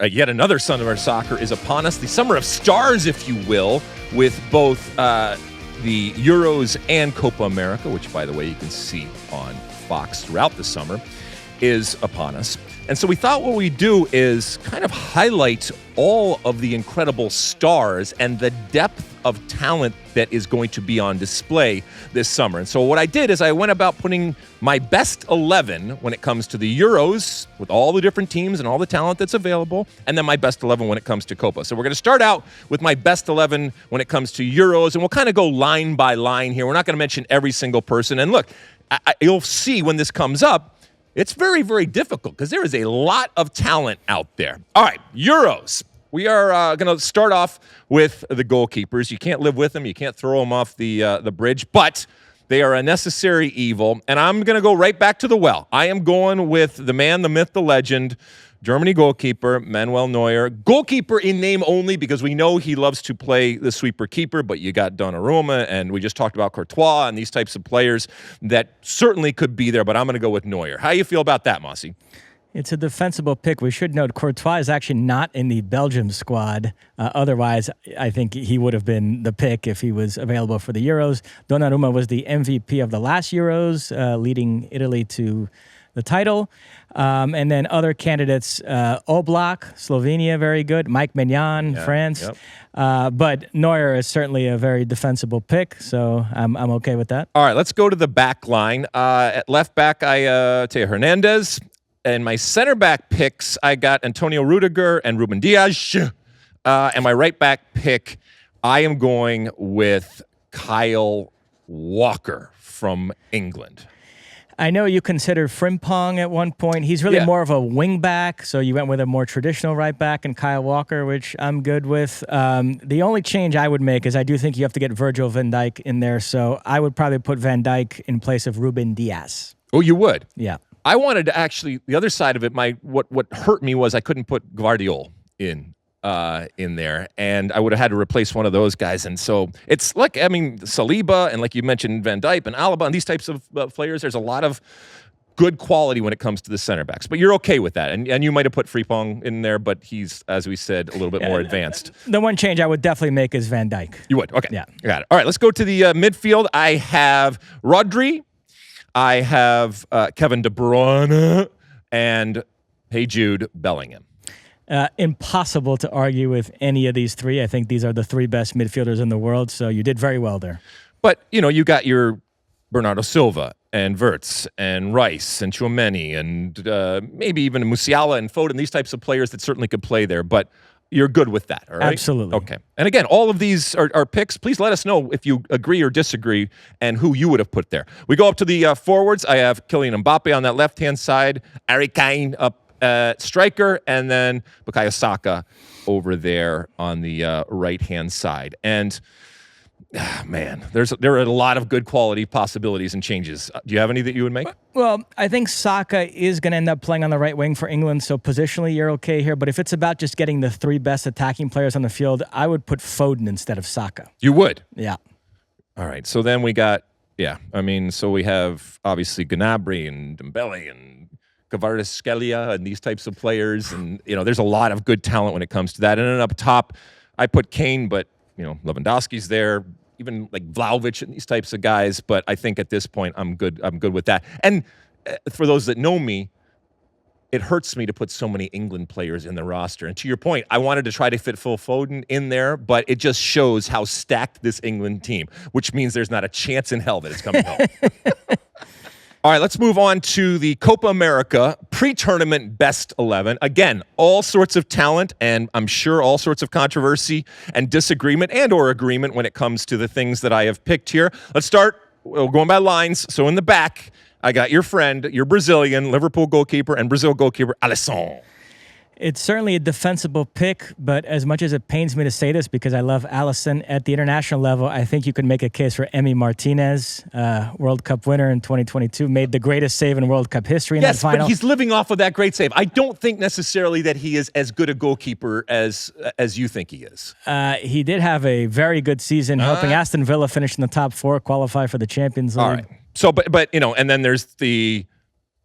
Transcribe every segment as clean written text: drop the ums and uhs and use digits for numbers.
Yet another summer of soccer is upon us, the summer of stars, if you will, with both the Euros and Copa America, which, by the way, you can see on Fox throughout the summer, is upon us. And so we thought what we'd do is kind of highlight all of the incredible stars and the depth of talent that is going to be on display this summer. And so what I did is I went about putting my best 11 when it comes to the Euros with all the different teams and all the talent that's available, and then my best 11 when it comes to Copa. So we're going to start out with my best 11 when it comes to Euros, and we'll kind of go line by line here. We're not going to mention every single person. And look, you'll see when this comes up, it's very, very difficult because there is a lot of talent out there. All right, Euros. We are going to start off with the goalkeepers. You can't live with them. You can't throw them off the bridge, but they are a necessary evil. And I'm going to go right back to the well. I am going with the man, the myth, the legend, Germany goalkeeper, Manuel Neuer. Goalkeeper in name only because we know he loves to play the sweeper keeper, but you got Donnarumma, and we just talked about Courtois and these types of players that certainly could be there, but I'm going to go with Neuer. How do you feel about that, Mosse? It's a defensible pick. We should note Courtois is actually not in the Belgium squad. Otherwise, I think he would have been the pick if he was available for the Euros. Donnarumma was the MVP of the last Euros, leading Italy to the title. And then other candidates, Oblak, Slovenia, very good. Mike Maignan, France. Yep. But Neuer is certainly a very defensible pick, so I'm okay with that. All right, let's go to the back line. At left back, Teo Hernandez. And my center back picks, I got Antonio Rudiger and Ruben Dias. And my right back pick, I am going with Kyle Walker from England. I know you considered Frimpong at one point. He's really more of a wing back, so you went with a more traditional right back and Kyle Walker, which I'm good with. The only change I would make is I do think you have to get Virgil van Dijk in there, so I would probably put Van Dijk in place of Ruben Dias. Oh, you would? Yeah. I wanted to actually, the other side of it, what hurt me was I couldn't put Gvardiol in there, and I would have had to replace one of those guys. And so it's like, I mean, Saliba, and like you mentioned, Van Dijk and Alaba, and these types of players, there's a lot of good quality when it comes to the center backs. But you're okay with that, and you might have put Frimpong in there, but he's, as we said, a little bit more advanced. The one change I would definitely make is Van Dijk. You would? Okay. Yeah. Got it. All right, let's go to the midfield. I have Rodri. I have Kevin De Bruyne and Hey Jude Bellingham. Impossible to argue with any of these three. I think these are the three best midfielders in the world, so you did very well there. But, you got your Bernardo Silva and Wirtz and Rice and Tchouameni and maybe even Musiala and Foden, these types of players that certainly could play there. But you're good with that, all right? Absolutely. Okay. And again, all of these are picks. Please let us know if you agree or disagree and who you would have put there. We go up to the forwards. I have Kylian Mbappe on that left-hand side, Harry Kane up striker, and then Bukayo Saka over there on the right-hand side. And man, there are a lot of good quality possibilities and changes. Do you have any that you would make? Well, I think Saka is going to end up playing on the right wing for England, so positionally you're okay here. But if it's about just getting the three best attacking players on the field, I would put Foden instead of Saka. You would? Yeah. All right, so then we got, so we have obviously Gnabry and Dembele and Kvaratskhelia and these types of players. And, there's a lot of good talent when it comes to that. And then up top, I put Kane, but Lewandowski's there, even like Vlahovic and these types of guys. But I think at this point, I'm good with that. And for those that know me, it hurts me to put so many England players in the roster. And to your point, I wanted to try to fit Phil Foden in there, but it just shows how stacked this England team, which means there's not a chance in hell that it's coming home. All right, let's move on to the Copa America pre-tournament best 11. Again, all sorts of talent and I'm sure all sorts of controversy and disagreement and or agreement when it comes to the things that I have picked here. Let's start going by lines. So in the back, I got your friend, your Brazilian, Liverpool goalkeeper and Brazil goalkeeper, Alisson. It's certainly a defensible pick, but as much as it pains me to say this because I love Alisson at the international level, I think you could make a case for Emi Martinez, World Cup winner in 2022, made the greatest save in World Cup history in that final. Yes, but he's living off of that great save. I don't think necessarily that he is as good a goalkeeper as you think he is. He did have a very good season, helping Aston Villa finish in the top four, qualify for the Champions League. All right. So, but and then there's the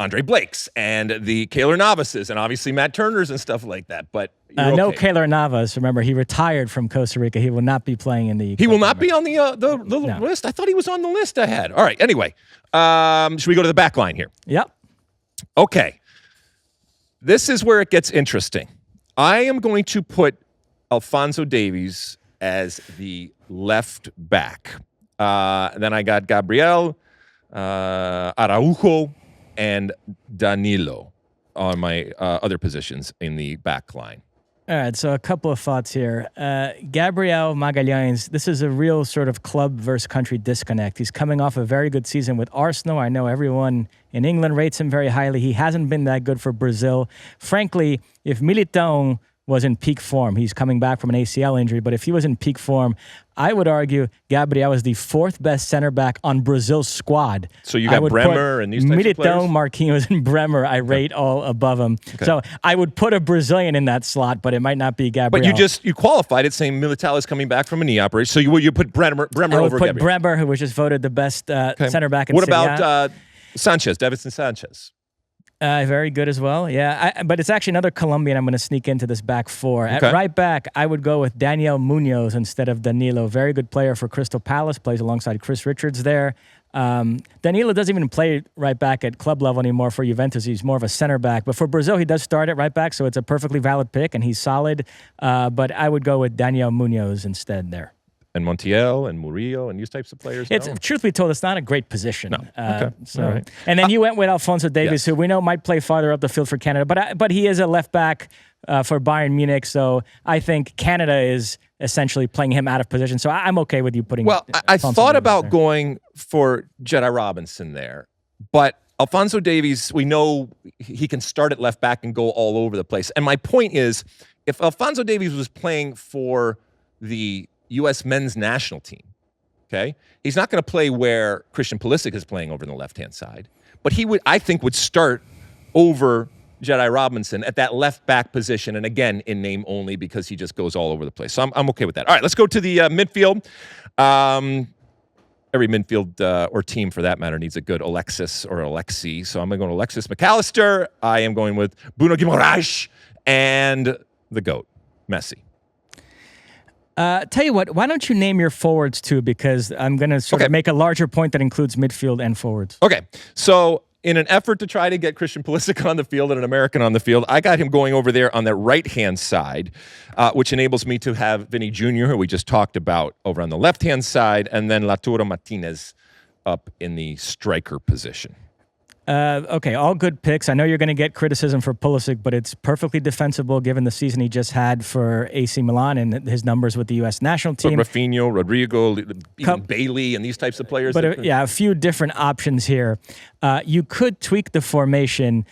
Andre Blakes and the Keylor Navases and obviously Matt Turners and stuff like that. But you're no okay. Keylor Navas. Remember, he retired from Costa Rica. He will not be playing in the. He will not be on the list. I thought he was on the list I had. All right. Anyway, should we go to the back line here? Yep. Okay. This is where it gets interesting. I am going to put Alphonso Davies as the left back. Then I got Gabriel, Araujo, and Danilo on my other positions in the back line. All right, so a couple of thoughts here. Gabriel Magalhães, this is a real sort of club versus country disconnect. He's coming off a very good season with Arsenal. I know everyone in England rates him very highly. He hasn't been that good for Brazil. Frankly, if Militão was in peak form, he's coming back from an ACL injury, but if he was in peak form, I would argue Gabriel is the fourth best center back on Brazil's squad. So you got Bremer and these types of players? Militão, Marquinhos, and Bremer, I rate all above him. Okay. So I would put a Brazilian in that slot, but it might not be Gabriel. But you qualified it saying Militão is coming back from a knee operation. So you put Bremer over Gabriel. I would put Bremer, who was just voted the best center back in What Serie A. about Sanchez, Davinson Sanchez? Very good as well, yeah. But it's actually another Colombian I'm going to sneak into this back four. At right back, I would go with Daniel Munoz instead of Danilo. Very good player for Crystal Palace, plays alongside Chris Richards there. Danilo doesn't even play right back at club level anymore for Juventus. He's more of a center back. But for Brazil, he does start at right back, so it's a perfectly valid pick, and he's solid. But I would go with Daniel Munoz instead there. And Montiel and Murillo and these types of players? Truth be told, it's not a great position. No. Okay. So, all right. And then you went with Alphonso Davies, yes. who we know might play farther up the field for Canada, but he is a left back for Bayern Munich, so I think Canada is essentially playing him out of position. So I'm okay with you putting. Well, I thought about there. going for Jedi Robinson there, but Alphonso Davies, we know he can start at left back and go all over the place. And my point is, if Alphonso Davies was playing for the U.S. men's national team, okay? He's not going to play where Christian Pulisic is playing over on the left-hand side, but he would start over Jedi Robinson at that left-back position, and again, in name only because he just goes all over the place. So I'm okay with that. All right, let's go to the midfield. Every midfield or team, for that matter, needs a good Alexis or Alexi. So I'm going to go to Alexis McAllister. I am going with Bruno Guimaraes and the GOAT, Messi. Tell you what, why don't you name your forwards too? Because I'm going to sort of make a larger point that includes midfield and forwards. Okay, so in an effort to try to get Christian Pulisic on the field and an American on the field, I got him going over there on the right-hand side, which enables me to have Vinny Jr., who we just talked about, over on the left-hand side, and then Lautaro Martinez up in the striker position. Okay, all good picks. I know you're going to get criticism for Pulisic, but it's perfectly defensible given the season he just had for AC Milan and his numbers with the U.S. national team. But Rafinha, Rodrigo, even Bailey, and these types of players. But a few different options here. You could tweak the formation,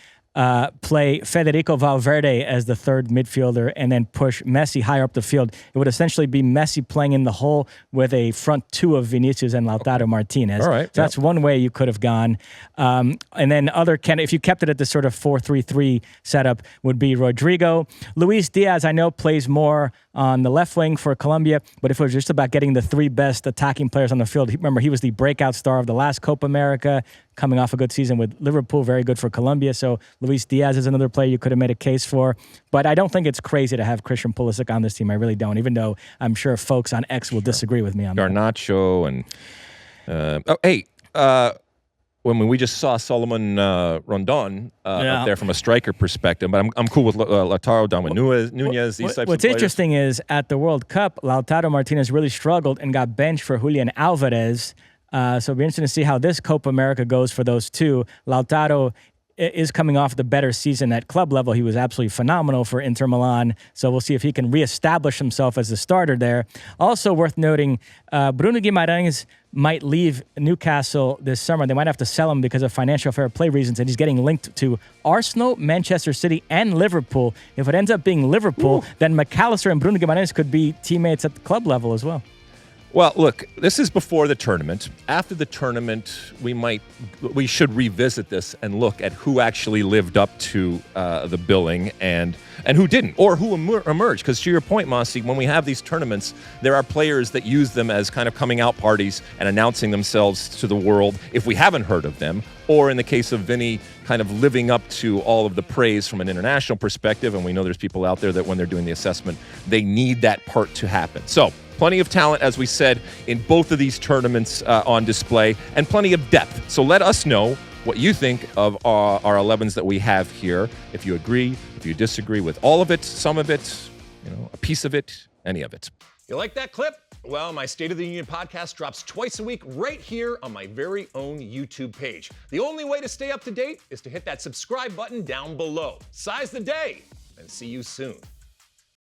play Federico Valverde as the third midfielder, and then push Messi higher up the field. It would essentially be Messi playing in the hole with a front two of Vinicius and Lautaro Martinez. All right. So that's one way you could have gone. And then if you kept it at this sort of 4-3-3 setup, would be Rodrigo. Luis Diaz, I know, plays more on the left wing for Colombia, but if it was just about getting the three best attacking players on the field, remember, he was the breakout star of the last Copa America, coming off a good season with Liverpool, very good for Colombia. So Luis Diaz is another player you could have made a case for. But I don't think it's crazy to have Christian Pulisic on this team. I really don't, even though I'm sure folks on X will disagree with me on that. Garnacho and... when we just saw Solomon Rondon up there from a striker perspective, but I'm cool with Lautaro, Darwin Nunez, these types of players. What's interesting is at the World Cup, Lautaro Martinez really struggled and got benched for Julian Alvarez. So it'll be interesting to see how this Copa America goes for those two. Lautaro is coming off the better season at club level. He was absolutely phenomenal for Inter Milan. So we'll see if he can reestablish himself as the starter there. Also worth noting, Bruno Guimaraes might leave Newcastle this summer. They might have to sell him because of financial fair play reasons, and he's getting linked to Arsenal, Manchester City, and Liverpool. If it ends up being Liverpool, then McAllister and Bruno Guimaraes could be teammates at the club level as well. Well, look, this is before the tournament. After the tournament, we should revisit this and look at who actually lived up to the billing and who didn't, or who emerged. Because to your point, Mosse, when we have these tournaments, there are players that use them as kind of coming out parties and announcing themselves to the world if we haven't heard of them, or in the case of Vinny, kind of living up to all of the praise from an international perspective. And we know there's people out there that when they're doing the assessment, they need that part to happen. So plenty of talent, as we said, in both of these tournaments on display, and plenty of depth. So let us know what you think of our 11s that we have here. If you agree, if you disagree with all of it, some of it, a piece of it, any of it. You like that clip? Well, my State of the Union podcast drops twice a week right here on my very own YouTube page. The only way to stay up to date is to hit that subscribe button down below. Size the day, and see you soon.